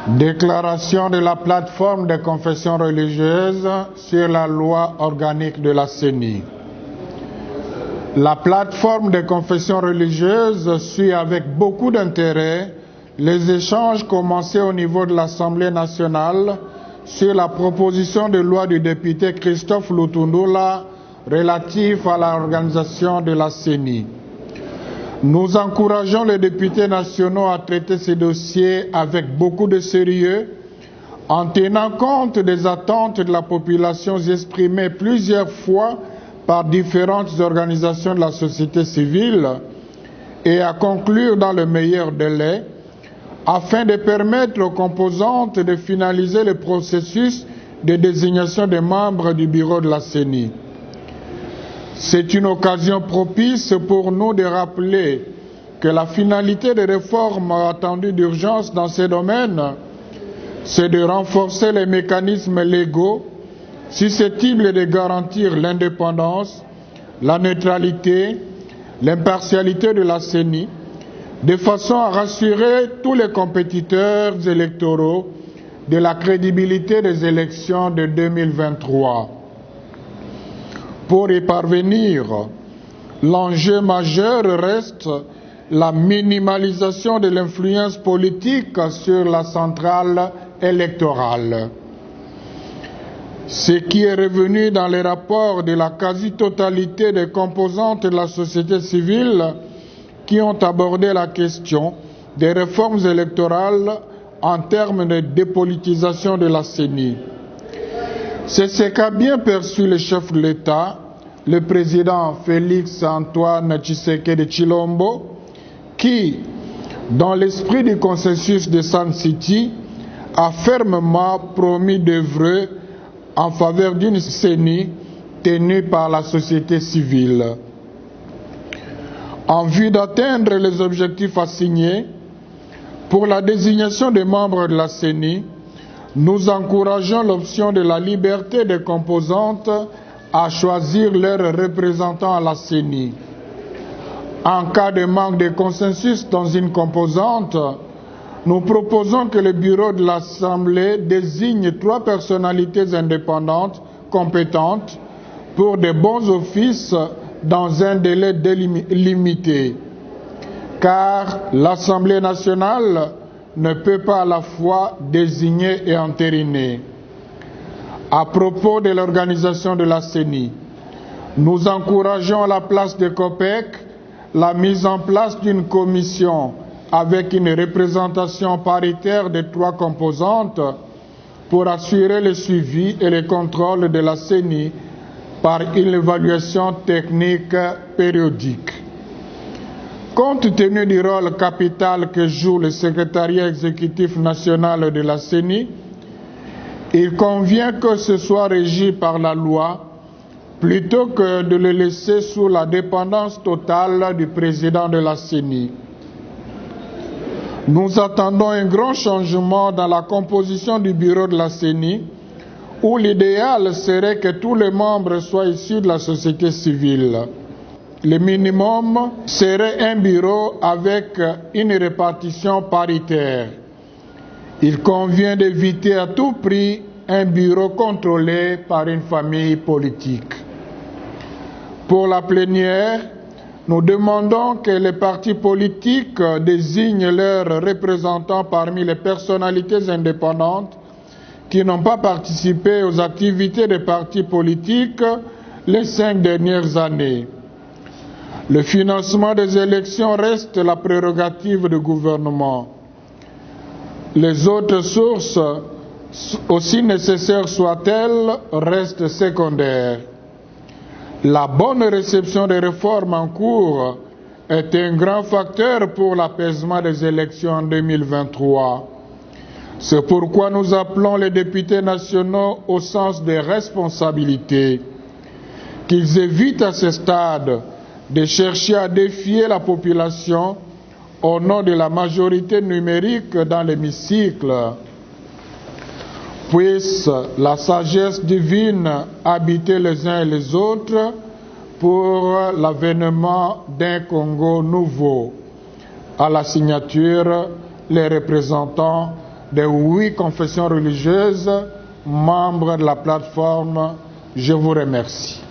Déclaration de la plateforme des confessions religieuses sur la loi organique de la CENI. La plateforme des confessions religieuses suit avec beaucoup d'intérêt les échanges commencés au niveau de l'Assemblée nationale sur la proposition de loi du député Christophe Lutundula relative à l'organisation de la CENI. Nous encourageons les députés nationaux à traiter ces dossiers avec beaucoup de sérieux, en tenant compte des attentes de la population exprimées plusieurs fois par différentes organisations de la société civile, et à conclure dans le meilleur délai, afin de permettre aux composantes de finaliser le processus de désignation des membres du bureau de la CENI. C'est une occasion propice pour nous de rappeler que la finalité des réformes attendues d'urgence dans ces domaines, c'est de renforcer les mécanismes légaux susceptibles de garantir l'indépendance, la neutralité, l'impartialité de la CENI, de façon à rassurer tous les compétiteurs électoraux de la crédibilité des élections de 2023. Pour y parvenir, l'enjeu majeur reste la minimalisation de l'influence politique sur la centrale électorale. Ce qui est revenu dans les rapports de la quasi-totalité des composantes de la société civile qui ont abordé la question des réformes électorales en termes de dépolitisation de la CENI. C'est ce qu'a bien perçu le chef de l'État, le président Félix Antoine Tshisekedi Tshilombo, qui, dans l'esprit du consensus de Sun City, a fermement promis d'œuvrer en faveur d'une CENI tenue par la société civile. En vue d'atteindre les objectifs assignés, pour la désignation des membres de la CENI, nous encourageons l'option de la liberté des composantes à choisir leurs représentants à la CENI. En cas de manque de consensus dans une composante, nous proposons que le bureau de l'Assemblée désigne 3 personnalités indépendantes compétentes pour de bons offices dans un délai limité, car l'Assemblée nationale ne peut pas à la fois désigner et entériner. À propos de l'organisation de la CENI, nous encourageons à la place de COPEC la mise en place d'une commission avec une représentation paritaire de 3 composantes pour assurer le suivi et le contrôle de la CENI par une évaluation technique périodique. Compte tenu du rôle capital que joue le secrétariat exécutif national de la CENI, il convient que ce soit régi par la loi plutôt que de le laisser sous la dépendance totale du président de la CENI. Nous attendons un grand changement dans la composition du bureau de la CENI, où l'idéal serait que tous les membres soient issus de la société civile. Le minimum serait un bureau avec une répartition paritaire. Il convient d'éviter à tout prix un bureau contrôlé par une famille politique. Pour la plénière, nous demandons que les partis politiques désignent leurs représentants parmi les personnalités indépendantes qui n'ont pas participé aux activités des partis politiques les 5 dernières années. Le financement des élections reste la prérogative du gouvernement. Les autres sources, aussi nécessaires soient-elles, restent secondaires. La bonne réception des réformes en cours est un grand facteur pour l'apaisement des élections en 2023. C'est pourquoi nous appelons les députés nationaux au sens des responsabilités, qu'ils évitent à ce stade de chercher à défier la population au nom de la majorité numérique dans l'hémicycle. Puisse la sagesse divine habiter les uns et les autres pour l'avènement d'un Congo nouveau. À la signature, les représentants des 8 confessions religieuses membres de la plateforme. Je vous remercie.